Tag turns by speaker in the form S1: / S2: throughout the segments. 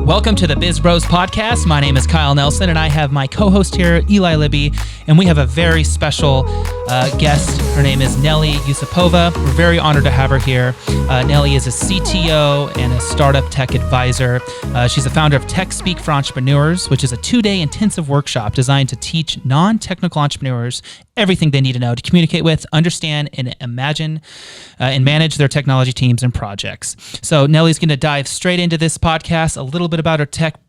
S1: Welcome to the BizBros podcast. My name is Kyle Nelson, and I have my co-host here, Eli Libby, and we have a very special guest. Her name is Nelly Yusupova. We're very honored to have her here. Nelly is a CTO and a startup tech advisor. She's the founder of Tech Speak for Entrepreneurs, which is a 2-day intensive workshop designed to teach non-technical entrepreneurs everything they need to know to communicate with, understand, and imagine and manage their technology teams and projects. So Nelly's going to dive straight into this podcast, a little bit about her tech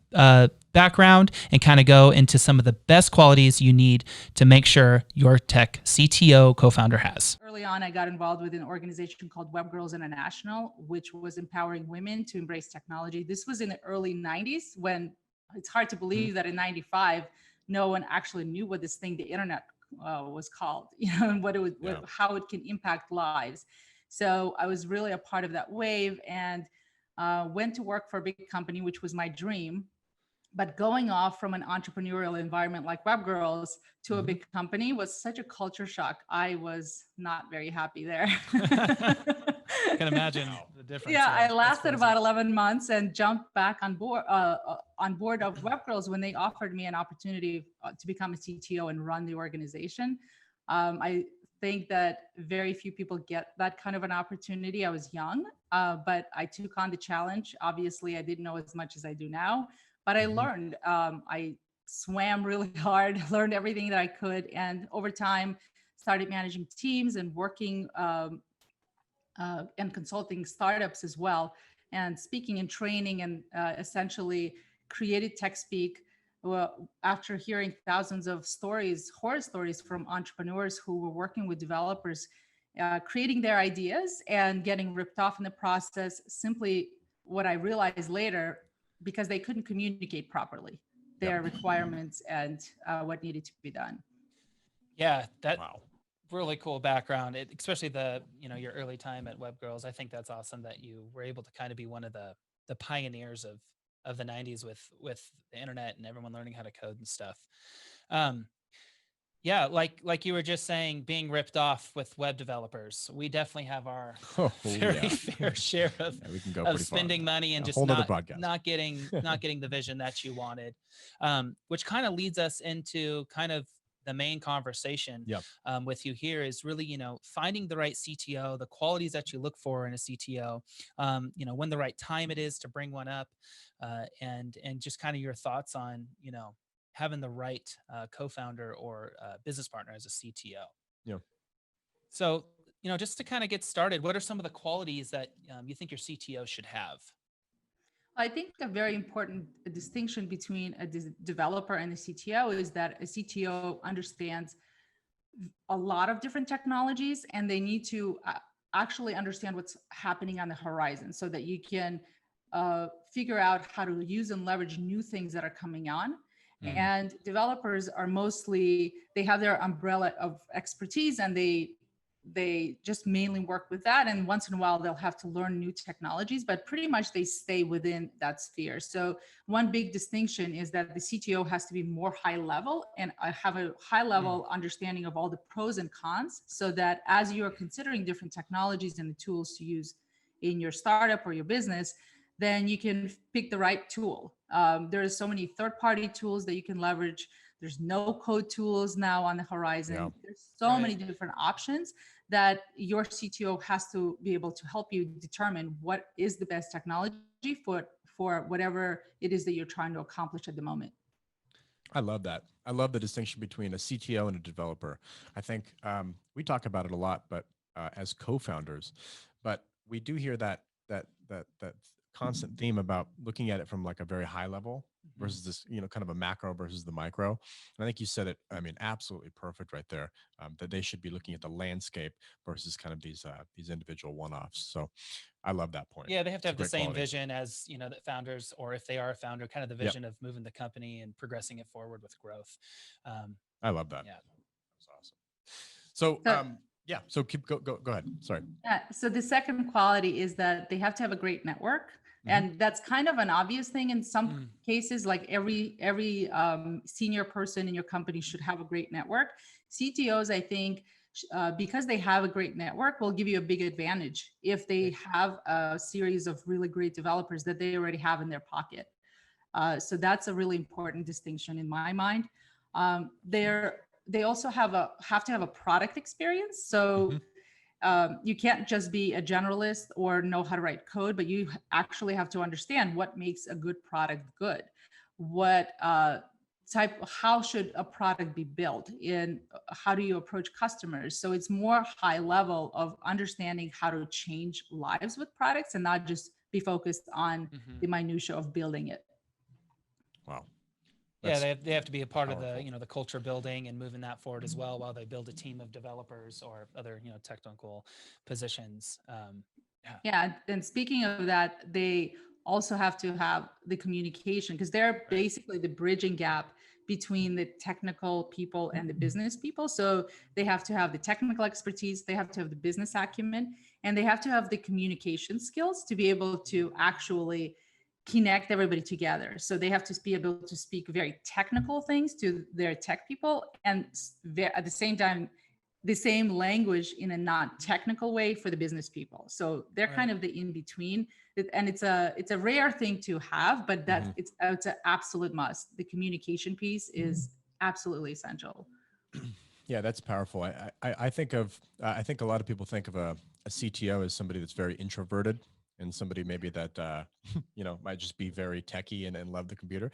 S1: background, and kind of go into some of the best qualities you need to make sure your tech CTO co-founder has.
S2: Early on, I got involved with an organization called WebGirls International, which was empowering women to embrace technology. This was in the early 90s, when it's hard to believe that in 95, no one actually knew what this thing, the internet, was called, and what it would, how it can impact lives. So I was really a part of that wave, and went to work for a big company, which was my dream. But going off from an entrepreneurial environment like WebGirls to a big company was such a culture shock. I was not very happy there.
S1: I can imagine the difference.
S2: Yeah, I lasted about 11 months and jumped back on board of WebGirls when they offered me an opportunity to become a CTO and run the organization. I think that very few people get that kind of an opportunity. I was young, but I took on the challenge. Obviously, I didn't know as much as I do now. But I learned, I swam really hard, learned everything that I could. And over time, started managing teams and working and consulting startups as well. And speaking and training, and essentially created Tech Speak after hearing thousands of stories, horror stories from entrepreneurs who were working with developers, creating their ideas and getting ripped off in the process. Simply what I realized later, because they couldn't communicate properly their requirements and what needed to be done.
S1: Yeah, that really cool background, especially your early time at WebGirls. I think that's awesome that you were able to kind of be one of the pioneers of the 90s with the internet and everyone learning how to code and stuff. Yeah, like you were just saying, being ripped off with web developers. We definitely have our very fair share of spending money and just not getting the vision that you wanted, which kind of leads us into kind of the main conversation with you here is really, finding the right CTO, the qualities that you look for in a CTO, when the right time it is to bring one up, and just kind of your thoughts on, having the right co-founder or business partner as a CTO.
S3: Yeah.
S1: So, just to kind of get started, what are some of the qualities that you think your CTO should have?
S2: I think a very important distinction between a developer and a CTO is that a CTO understands a lot of different technologies, and they need to actually understand what's happening on the horizon so that you can figure out how to use and leverage new things that are coming on. And developers are mostly, they have their umbrella of expertise, and they just mainly work with that. And once in a while, they'll have to learn new technologies, but pretty much they stay within that sphere. So one big distinction is that the CTO has to be more high level and have a high level understanding of all the pros and cons, so that as you are considering different technologies and the tools to use in your startup or your business, then you can pick the right tool. There are so many third-party tools that you can leverage. There's no code tools now on the horizon. There's so many different options that your CTO has to be able to help you determine what is the best technology for whatever it is that you're trying to accomplish at the moment.
S3: I love that. I love the distinction between a CTO and a developer. I think we talk about it a lot, but as co-founders, but we do hear that constant theme about looking at it from like a very high level versus this, kind of a macro versus the micro. And I think you said it, absolutely perfect right there, that they should be looking at the landscape versus kind of these individual one-offs. So I love that point.
S1: Yeah, they have to have the same vision as, the founders, or if they are a founder, kind of the vision of moving the company and progressing it forward with growth.
S3: I love that.
S1: Yeah.
S3: That's awesome. So so go ahead. Sorry.
S2: So the second quality is that they have to have a great network. And that's kind of an obvious thing in some cases, like every senior person in your company should have a great network. CTOs, I think, because they have a great network, will give you a big advantage if they have a series of really great developers that they already have in their pocket. So that's a really important distinction in my mind. They also have to have a product experience. So you can't just be a generalist or know how to write code, but you actually have to understand what makes a good product good. What how should a product be built, and how do you approach customers? So it's more high level of understanding how to change lives with products and not just be focused on the minutia of building it.
S3: Wow.
S1: Yeah, they have to be a part
S3: powerful.
S1: of the, the culture building and moving that forward as well, while they build a team of developers or other, technical positions.
S2: Yeah, and speaking of that, they also have to have the communication, because they're basically the bridging gap between the technical people and the business people. So they have to have the technical expertise, they have to have the business acumen, and they have to have the communication skills to be able to actually connect everybody together. So they have to be able to speak very technical things to their tech people, and at the same time the same language in a non-technical way for the business people. So they're kind of the in-between, and it's a rare thing to have, but that it's an absolute must. The communication piece is absolutely essential.
S3: Yeah, that's powerful. I think I think a lot of people think of a CTO as somebody that's very introverted, and somebody maybe that might just be very techie and love the computer.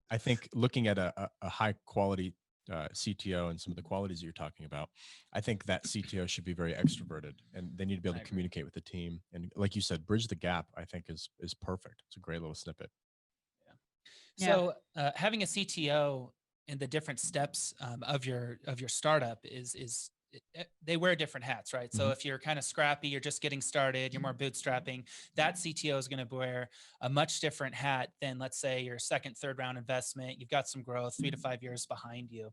S3: I think looking at a high quality CTO and some of the qualities you're talking about, I think that CTO should be very extroverted, and they need to be able to communicate with the team. And like you said, bridge the gap, I think is perfect. It's a great little snippet.
S1: So having a CTO in the different steps of your startup is they wear different hats, right? So if you're kind of scrappy, you're just getting started, you're more bootstrapping, that CTO is going to wear a much different hat than, let's say, your second, third round investment. You've got some growth, 3 to 5 years behind you.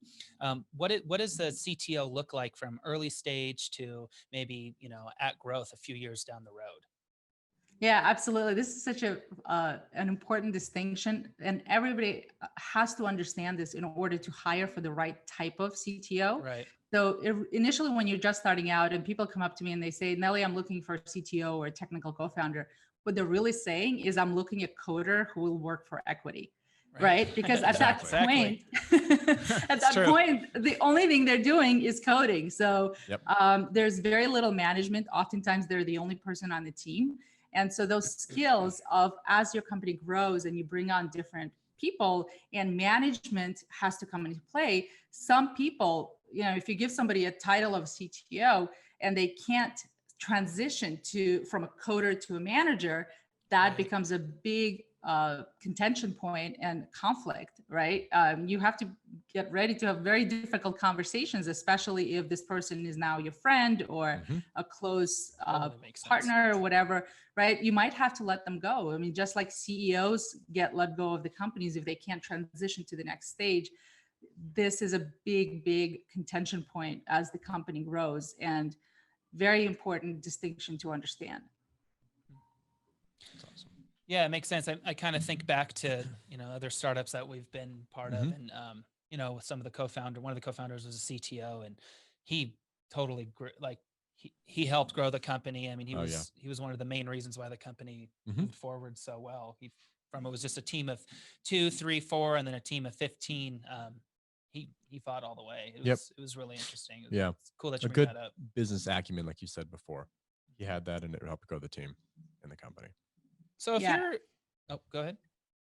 S1: What does the CTO look like from early stage to maybe, at growth a few years down the road?
S2: Yeah, absolutely. This is such an important distinction, and everybody has to understand this in order to hire for the right type of CTO.
S1: Right.
S2: So initially, when you're just starting out and people come up to me and they say, Nelly, I'm looking for a CTO or a technical co-founder, what they're really saying is, I'm looking at coder who will work for equity. Right? Because at that point, the only thing they're doing is coding. So there's very little management. Oftentimes, they're the only person on the team. And so those skills of, as your company grows and you bring on different people and management has to come into play. Some people, if you give somebody a title of CTO and they can't transition from a coder to a manager, that becomes a big contention point and conflict, right? You have to get ready to have very difficult conversations, especially if this person is now your friend or a close partner or whatever, right? You might have to let them go. I mean, just like CEOs get let go of the companies if they can't transition to the next stage. This is a big, big contention point as the company grows, and very important distinction to understand.
S1: Yeah, it makes sense. I kind of think back to, other startups that we've been part of, and, with some of one of the co-founders was a CTO, and he totally he helped grow the company. I mean, he was one of the main reasons why the company moved forward so well. It was just a team of 2, 3, 4, and then a team of 15. He fought all the way. It was really interesting. It's cool that you bring that up.
S3: Business acumen, like you said before, he had that, and it helped grow the team and the company.
S1: So if you're, go ahead.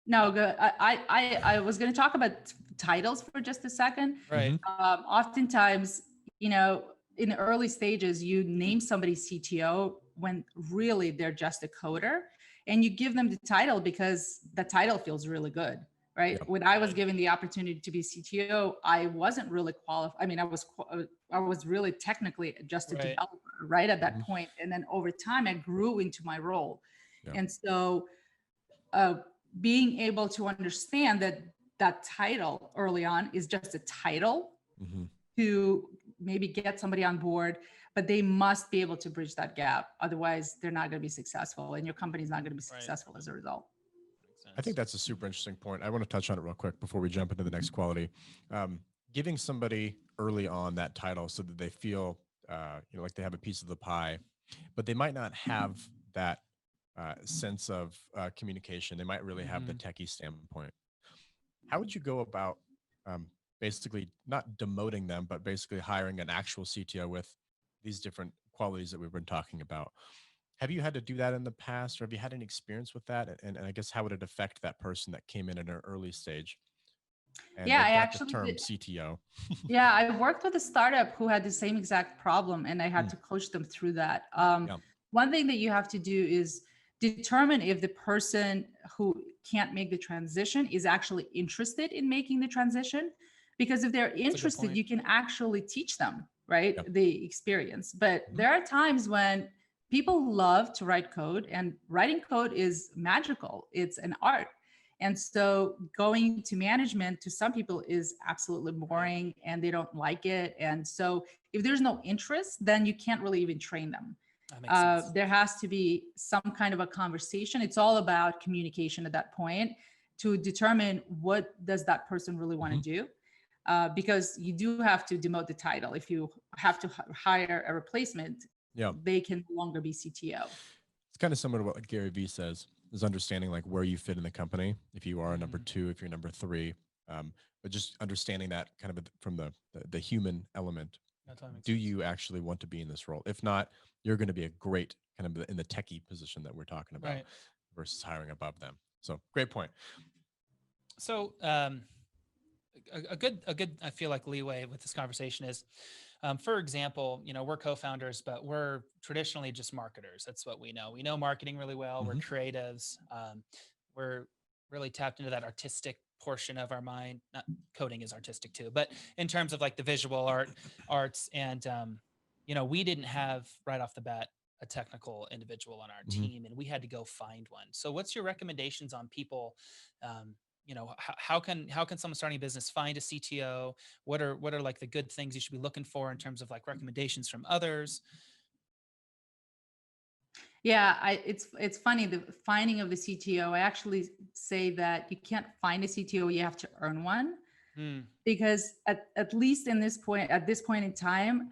S2: No, go. I was going to talk about titles for just a second.
S1: Right.
S2: Oftentimes, in the early stages, you name somebody CTO when really they're just a coder, and you give them the title because the title feels really good, right? When I was given the opportunity to be CTO, I wasn't really qualified. I mean, I was really technically just a developer, right, at that point. And then over time, I grew into my role. And so being able to understand that title early on is just a title to maybe get somebody on board, but they must be able to bridge that gap. Otherwise, they're not going to be successful, and your company's not going to be successful as a result.
S3: I think that's a super interesting point. I want to touch on it real quick before we jump into the next quality. Giving somebody early on that title so that they feel like they have a piece of the pie, but they might not have that sense of communication. They might really have the techie standpoint. How would you go about basically not demoting them, but basically hiring an actual CTO with these different qualities that we've been talking about? Have you had to do that in the past, or have you had any experience with that? And I guess how would it affect that person that came in at an early stage and
S2: Yeah,
S3: they
S2: I
S3: got the
S2: actually
S3: term
S2: did.
S3: CTO?
S2: Yeah, I worked with a startup who had the same exact problem, and I had
S3: Mm.
S2: to coach them through that.
S3: Yeah.
S2: One thing that you have to do is determine if the person who can't make the transition is actually interested in making the transition. Because if they're interested,
S1: point.
S2: you can actually teach them, right?
S3: Yep.
S2: The experience. But
S3: Mhm.
S2: there are times when people love to write code, and writing code is magical, it's an art. And so going to management to some people is absolutely boring and they don't like it. And so if there's no interest, then you can't really even train them.
S1: That makes sense.
S2: There has to be some kind of a conversation. It's all about communication at that point to determine what does that person really want to do. Because you do have to demote the title. If you have to hire a replacement,
S3: Yeah.
S2: they can no longer be CTO.
S3: It's kind of similar to what like Gary Vee says, is understanding like where you fit in the company. If you are a number 2, if you're number 3, but just understanding that kind of from the human element. Do you actually want to be in this role? If not, you're going to be a great kind of in the techie position that we're talking about versus hiring above them. So great point.
S1: So a good, I feel like leeway with this conversation is, for example, we're co-founders, but we're traditionally just marketers. That's what we know. We know marketing really well. We're creatives. We're really tapped into that artistic portion of our mind. Not coding is artistic too, but in terms of like the visual arts, and we didn't have right off the bat a technical individual on our team, and we had to go find one. So what's your recommendations on people? How can someone starting a business find a CTO? What are like the good things you should be looking for in terms of like recommendations from others?
S2: Yeah, it's funny, the finding of the CTO. I actually say that you can't find a CTO, you have to earn one. Because at least at this point in time,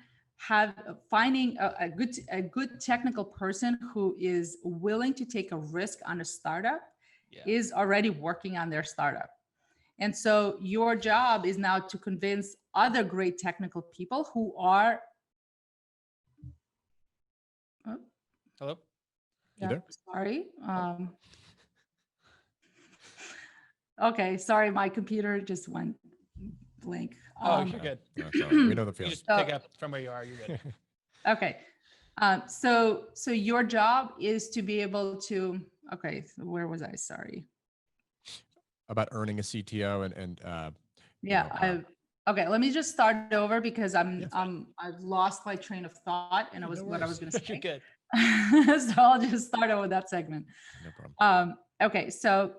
S2: finding a good technical person who is willing to take a risk on a startup is already working on their startup. And so your job is now to convince other great technical people who are
S1: Hello?
S3: You there?
S2: Sorry. Okay, sorry, my computer just went blank.
S1: You're good.
S3: No, we know the
S1: You
S3: feeling.
S1: just pick up from where you are. You're good.
S2: Okay. So your job is to be able to, okay, so where was I? Sorry.
S3: About earning a CTO and
S2: okay, let me just start over because I've lost my train of thought and what I was going to say.
S1: You're good.
S2: So I'll just start over that segment.
S3: No problem.
S2: Okay, so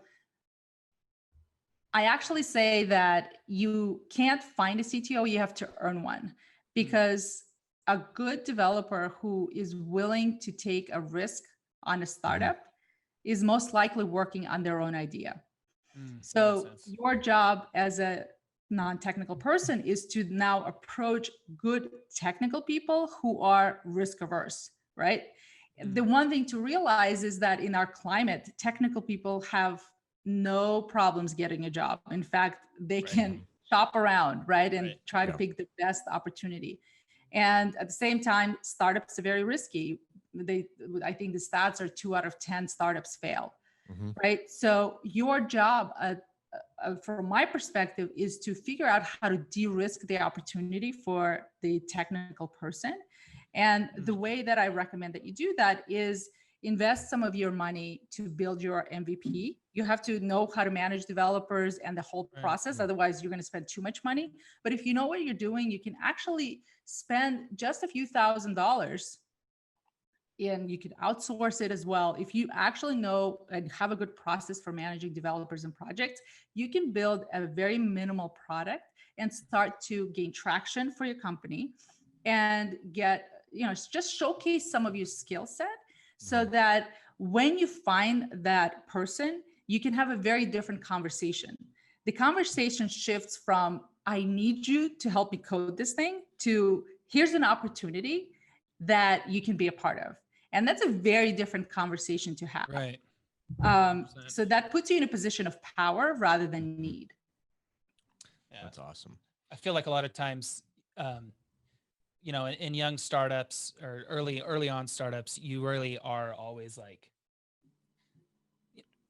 S2: I actually say that you can't find a CTO, you have to earn one, because a good developer who is willing to take a risk on a startup is most likely working on their own idea. So your job as a non-technical person is to now approach good technical people who are risk averse, right? The one thing to realize is that in our climate, technical people have no problems getting a job. In fact, they can shop around, right? And try to pick the best opportunity. And at the same time, startups are very risky. I think the stats are 2 out of 10 startups fail, right? So your job, from my perspective, is to figure out how to de-risk the opportunity for the technical person. And the way that I recommend that you do that is invest some of your money to build your MVP. You have to know how to manage developers and the whole process. Otherwise, you're going to spend too much money. But if you know what you're doing, you can actually spend just a few $1,000s, and you could outsource it as well. If you actually know and have a good process for managing developers and projects, you can build a very minimal product and start to gain traction for your company and get, just showcase some of your skill set, so that when you find that person, you can have a very different conversation. The conversation shifts from, I need you to help me code this thing, to here's an opportunity that you can be a part of. And that's a very different conversation to have.
S1: Right.
S2: So that puts you in a position of power rather than need.
S1: Yeah.
S3: That's awesome.
S1: I feel like a lot of times, in young startups or early on startups, you really are always like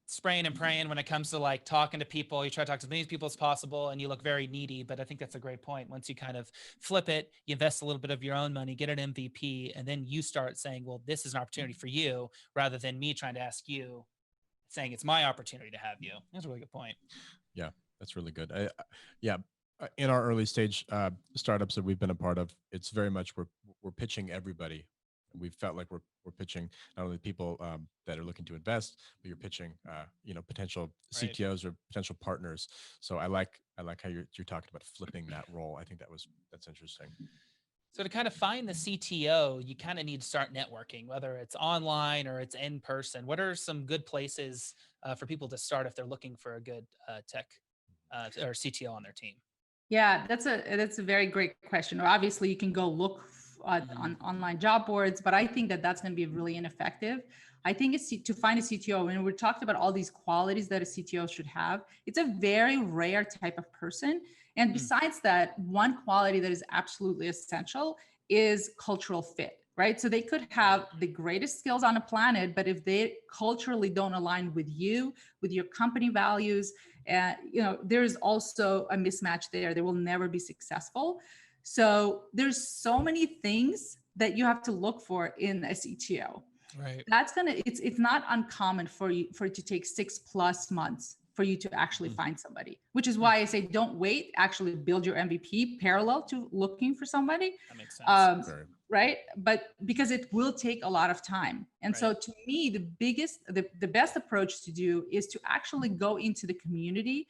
S1: spraying and praying when it comes to like talking to people. You try to talk to as many people as possible and you look very needy, but I think that's a great point. Once you kind of flip it, you invest a little bit of your own money, get an MVP, and then you start saying, well, this is an opportunity for you, rather than me trying to ask you, saying it's my opportunity to have you. That's a really good point.
S3: Yeah, that's really good. In our early stage startups that we've been a part of, it's very much we're pitching everybody. We've felt like we're pitching not only people that are looking to invest, but you're pitching potential
S1: Right.
S3: CTOs or potential partners. So I like how you're talking about flipping that role. I think that's interesting.
S1: So to kind of find the CTO, you kind of need to start networking, whether it's online or it's in person. What are some good places for people to start if they're looking for a good tech or CTO on their team?
S2: Yeah, that's a very great question. Obviously, you can go look on online job boards, but I think that that's going to be really ineffective. I think it's to find a CTO, and we talked about all these qualities that a CTO should have. It's a very rare type of person. And besides that, one quality that is absolutely essential is cultural fit, right? So they could have the greatest skills on the planet, but if they culturally don't align with you, with your company values, there's also a mismatch there. They will never be successful. So there's so many things that you have to look for in a CTO.
S1: Right.
S2: It's not uncommon for it to take 6+ months for you to actually find somebody, which is why I say don't wait, actually build your MVP parallel to looking for somebody.
S1: That makes sense.
S2: Right? But because it will take a lot of time. And so to me, the best approach to do is to actually go into the community,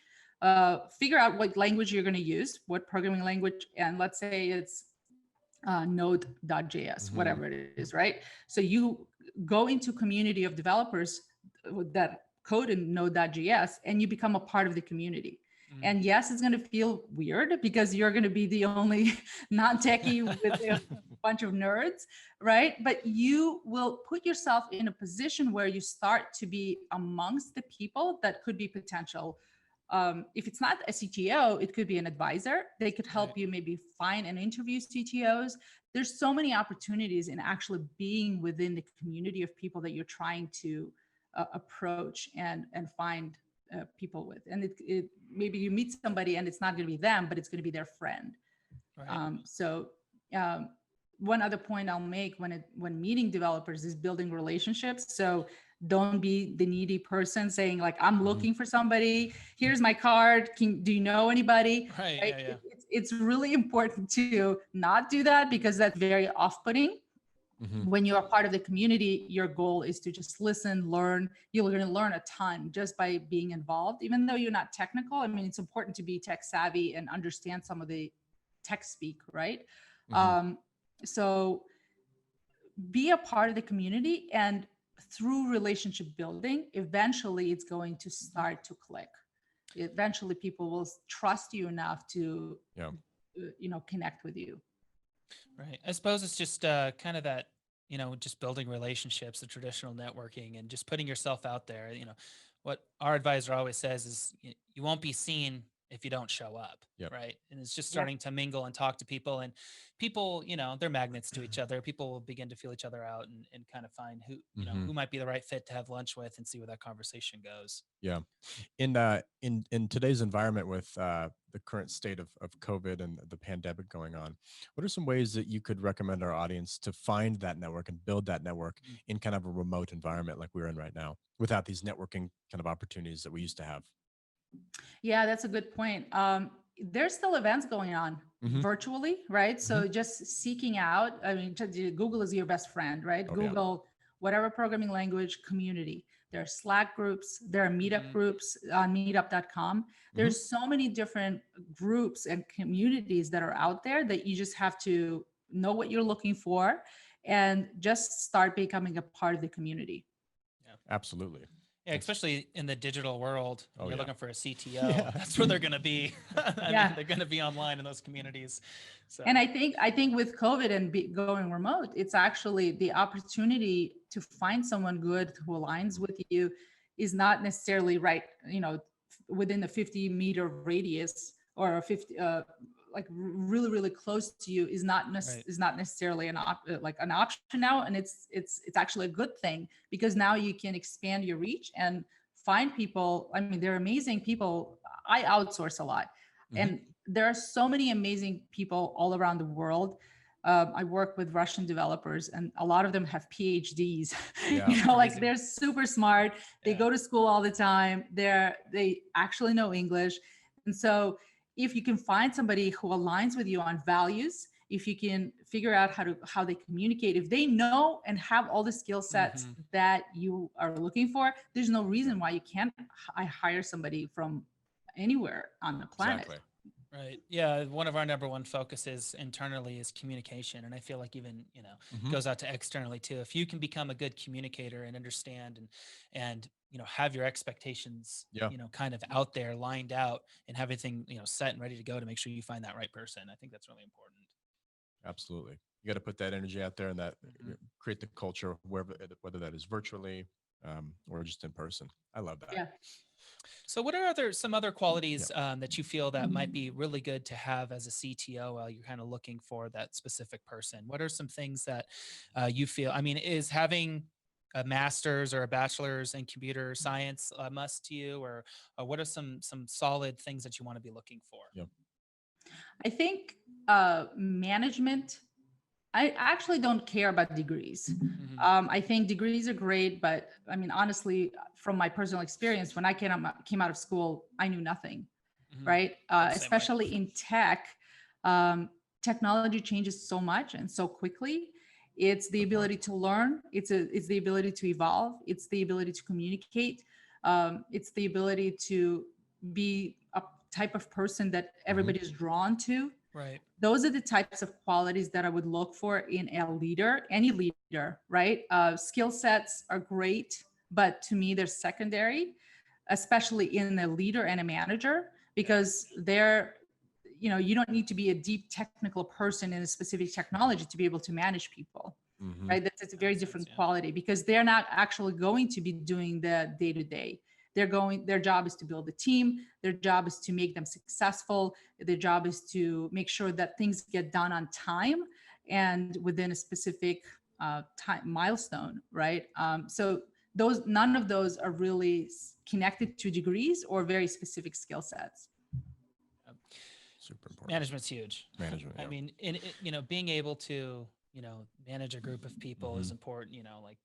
S2: figure out what language you're going to use, what programming language, and let's say it's Node.js, whatever it is, right? So you go into community of developers that code in Node.js and you become a part of the community. And yes, it's going to feel weird because you're going to be the only non-techie with a bunch of nerds, right? But you will put yourself in a position where you start to be amongst the people that could be potential. If it's not a CTO, it could be an advisor. They could help you maybe find and interview CTOs. There's so many opportunities in actually being within the community of people that you're trying to approach and find people with. And it maybe you meet somebody and it's not going to be them, but it's going to be their friend. Right. One other point I'll make when meeting developers is building relationships. So don't be the needy person saying like, I'm looking for somebody. Here's my card. Do you know anybody?
S1: Right. Yeah.
S2: It's really important to not do that because that's very off-putting. When you are part of the community, your goal is to just listen, learn. You're going to learn a ton just by being involved, even though you're not technical. I mean, it's important to be tech savvy and understand some of the tech speak, right? So be a part of the community, and through relationship building, eventually it's going to start to click. Eventually people will trust you enough to, connect with you.
S1: Right. I suppose it's just kind of that, just building relationships, the traditional networking, and just putting yourself out there. What our advisor always says is you won't be seen if you don't show up. Right. And it's just starting to mingle and talk to people, and people, they're magnets to each other. People will begin to feel each other out and kind of find who, who might be the right fit to have lunch with and see where that conversation goes.
S3: Yeah. In today's environment with the current state of COVID and the pandemic going on, what are some ways that you could recommend our audience to find that network and build that network in kind of a remote environment like we're in right now, without these networking kind of opportunities that we used to have?
S2: Yeah, that's a good point. There's still events going on virtually, right? So just seeking out, I mean, Google is your best friend, right? Google, whatever programming language, community. There are Slack groups, there are meetup groups on meetup.com. There's so many different groups and communities that are out there that you just have to know what you're looking for and just start becoming a part of the community.
S3: Yeah, absolutely.
S1: Yeah, especially in the digital world,
S3: Oh,
S1: you're
S3: yeah.
S1: looking for a CTO.
S3: Yeah.
S1: That's where they're going to be. I
S2: Yeah.
S1: mean, they're going to be online in those communities. So,
S2: And I think with COVID and going remote, it's actually the opportunity to find someone good who aligns with you is not necessarily right, within the 50-meter radius or a 50, like really, really close to you is not
S1: right.
S2: is not necessarily like an option now. And it's actually a good thing because now you can expand your reach and find people. I mean, they're amazing people. I outsource a lot. And there are so many amazing people all around the world. I work with Russian developers, and a lot of them have PhDs.
S3: Yeah.
S2: Like they're super smart. They
S1: Yeah.
S2: go to school all the time. They actually know English, and so if you can find somebody who aligns with you on values, if you can figure out how they communicate, if they know and have all the skill sets that you are looking for, there's no reason why you can't hire somebody from anywhere on the planet.
S3: Exactly.
S1: Right. Yeah. One of our number one focuses internally is communication. And I feel like even, goes out to externally too. If you can become a good communicator and understand and, have your expectations, kind of out there lined out and have everything, set and ready to go to make sure you find that right person. I think that's really important.
S3: Absolutely. You got to put that energy out there and that create the culture whether that is virtually or just in person. I love that.
S2: Yeah.
S1: So what are some other qualities that you feel that might be really good to have as a CTO while you're kind of looking for that specific person? What are some things that you feel, is having a master's or a bachelor's in computer science a must to you, or what are some solid things that you want to be looking for?
S3: Yep.
S2: I think management, I actually don't care about degrees. I think degrees are great, but I mean, honestly, from my personal experience, when I came out of school, I knew nothing, right? Especially in tech, technology changes so much and so quickly. It's the ability to learn. It's the ability to evolve. It's the ability to communicate. It's the ability to be a type of person that everybody is drawn to.
S1: Right.
S2: Those are the types of qualities that I would look for in a leader, any leader, right? Skill sets are great, but to me, they're secondary, especially in a leader and a manager, because you don't need to be a deep technical person in a specific technology to be able to manage people, right? That's a very different quality because they're not actually going to be doing the day-to-day. Their job is to build a team. Their job is to make them successful. Their job is to make sure that things get done on time and within a specific time milestone, right? So none of those are really connected to degrees or very specific skill sets.
S3: Super important.
S1: Management's huge.
S3: Management.
S1: I mean, being able to, manage a group of people is important, like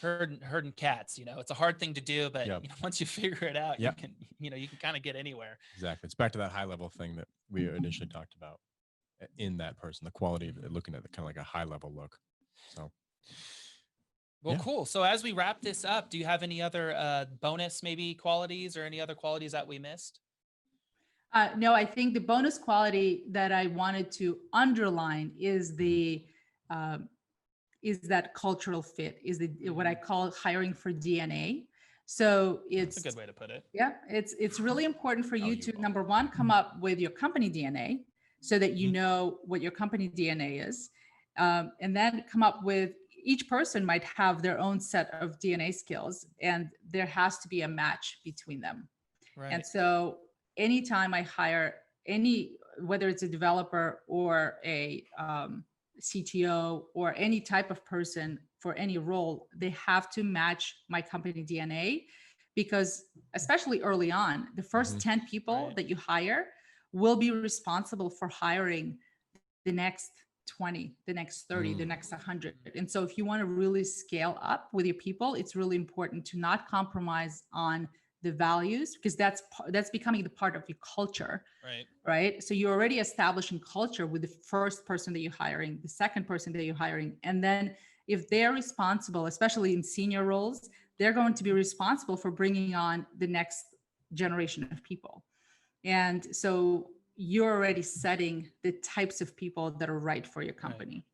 S1: herding cats, it's a hard thing to do, but once you figure it out, you can kind of get anywhere.
S3: Exactly. It's back to that high level thing that we initially talked about in that person, the quality of it, looking at the kind of like a high level look. So.
S1: Well, cool. So as we wrap this up, do you have any other bonus maybe qualities or any other qualities that we missed?
S2: No, I think the bonus quality that I wanted to underline is that cultural fit, is what I call hiring for DNA. So it's
S1: a good way to put it.
S2: Yeah, it's really important for you to, number one, come up with your company DNA so that you know what your company DNA is. And then come up with, each person might have their own set of DNA skills and there has to be a match between them. Right. And so anytime I hire whether it's a developer or a CTO or any type of person for any role, they have to match my company DNA, because especially early on, the first 10 people that you hire will be responsible for hiring the next 20, the next 30, the next 100. And so if you want to really scale up with your people, it's really important to not compromise on the values, because that's becoming the part of your culture, right? So you're already establishing culture with the first person that you're hiring, the second person that you're hiring. And then if they're responsible, especially in senior roles, they're going to be responsible for bringing on the next generation of people. And so you're already setting the types of people that are right for your company.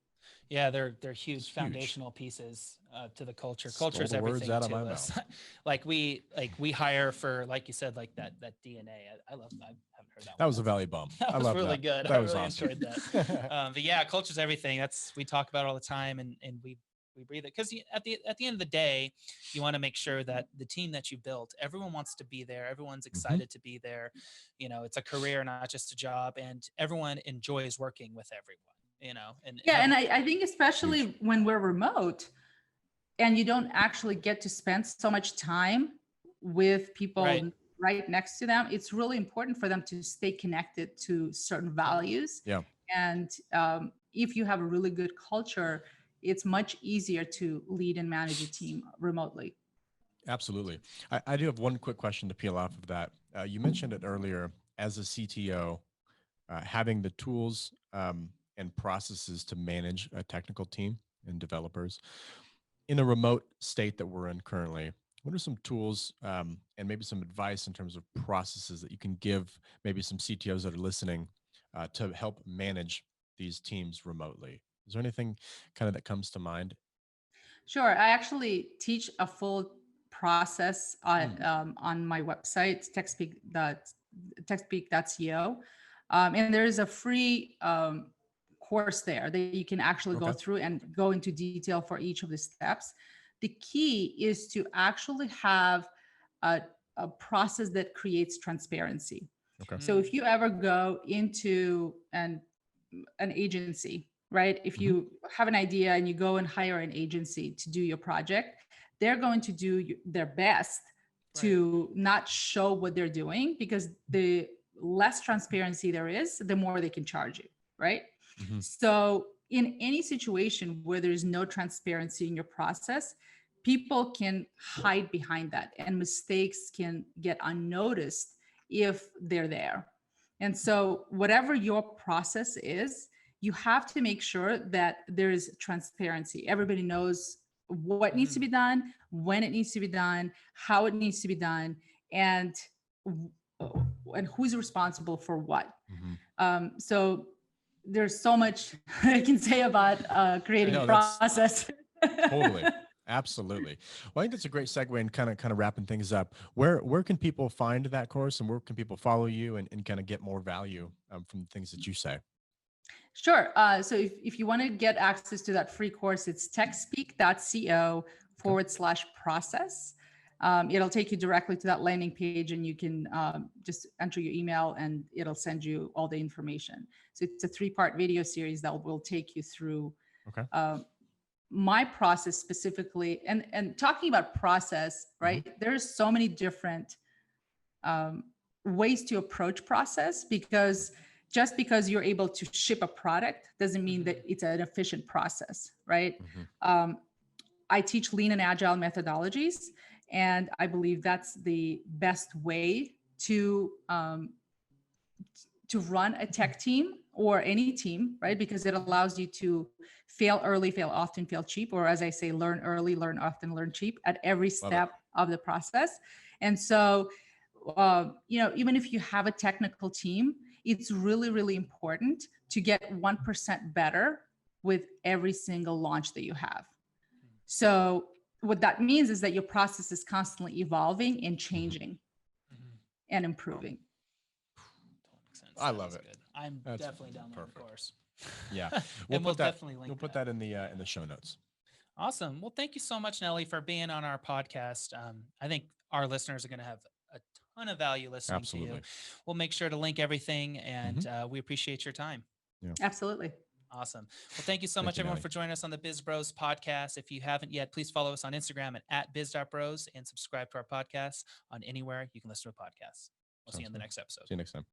S1: Yeah, they're huge
S3: It's huge.
S1: foundational pieces to the culture.
S3: Stole
S1: Culture's
S3: the words
S1: everything
S3: out of
S1: to
S3: my
S1: us.
S3: mouth.
S1: we hire for, like you said, like that DNA. I haven't heard that.
S3: That
S1: one.
S3: was a
S1: That's-
S3: Valley Bomb.
S1: That
S3: I
S1: was
S3: love
S1: really
S3: that.
S1: good.
S3: That
S1: I
S3: was
S1: really
S3: awesome.
S1: enjoyed that. But yeah, culture's everything. We talk about it all the time, and we breathe it because at the end of the day, you want to make sure that the team that you built, everyone wants to be there, everyone's excited to be there. It's a career, not just a job, and everyone enjoys working with everyone. And
S2: Yeah,
S1: having,
S2: and I think especially
S3: Huge.
S2: when we're remote and you don't actually get to spend so much time with people
S1: Right.
S2: right next to them, it's really important for them to stay connected to certain values.
S3: Yeah.
S2: And if you have a really good culture, it's much easier to lead and manage a team remotely.
S3: Absolutely. I do have one quick question to peel off of that. You mentioned it earlier as a CTO, having the tools and processes to manage a technical team and developers in a remote state that we're in currently. What are some tools and maybe some advice in terms of processes that you can give maybe some CTOs that are listening to help manage these teams remotely? Is there anything kind of that comes to mind?
S2: Sure. I actually teach a full process on my website, techspeak.co. And there's a free course there that you can actually go
S3: Okay.
S2: through and go into detail for each of the steps. The key is to actually have a process that creates transparency.
S3: Okay.
S2: So if you ever go into an agency, right? If you have an idea and you go and hire an agency to do your project, they're going to do their best to not show what they're doing, because the less transparency there is, the more they can charge you, right?
S3: Mhm.
S2: So in any situation where there's no transparency in your process, people can hide behind that and mistakes can get unnoticed if they're there. And so whatever your process is, you have to make sure that there is transparency. Everybody knows what needs to be done, when it needs to be done, how it needs to be done, and who's responsible for what. So there's so much I can say about creating
S3: No,
S2: a
S3: that's
S2: process.
S3: totally. Absolutely. Well, I think that's a great segue and kind of wrapping things up. Where can people find that course and where can people follow you and kind of get more value from the things that you say?
S2: Sure. So if you want to get access to that free course, it's techspeak.co/process. It'll take you directly to that landing page and you can just enter your email and it'll send you all the information. So it's a 3-part video series that will take you through
S3: Okay.
S2: my process specifically. And talking about process, right? There's so many different ways to approach process, because just because you're able to ship a product doesn't mean that it's an efficient process, right? I teach lean and agile methodologies, and I believe that's the best way to run a tech team or any team, right? Because it allows you to fail early, fail often, fail cheap, or as I say, learn early, learn often, learn cheap at every step of the process. And so, even if you have a technical team, it's really, really important to get 1% better with every single launch that you have. So what that means is that your process is constantly evolving and changing and improving.
S3: I love it.
S1: Good. I'm definitely down there, of course.
S3: Yeah.
S1: We'll definitely link
S3: We'll put that in the show notes.
S1: Awesome. Well, thank you so much, Nelly, for being on our podcast. I think our listeners are going to have a ton of value listening to you. We'll make sure to link everything, and we appreciate your time.
S3: Yeah.
S2: Absolutely.
S1: Awesome. Well, thank you so much, everyone, for joining us on the BizBros podcast. If you haven't yet, please follow us on Instagram at biz.bros and subscribe to our podcast on anywhere you can listen to a podcast. We'll see you in the next episode.
S3: See you next time.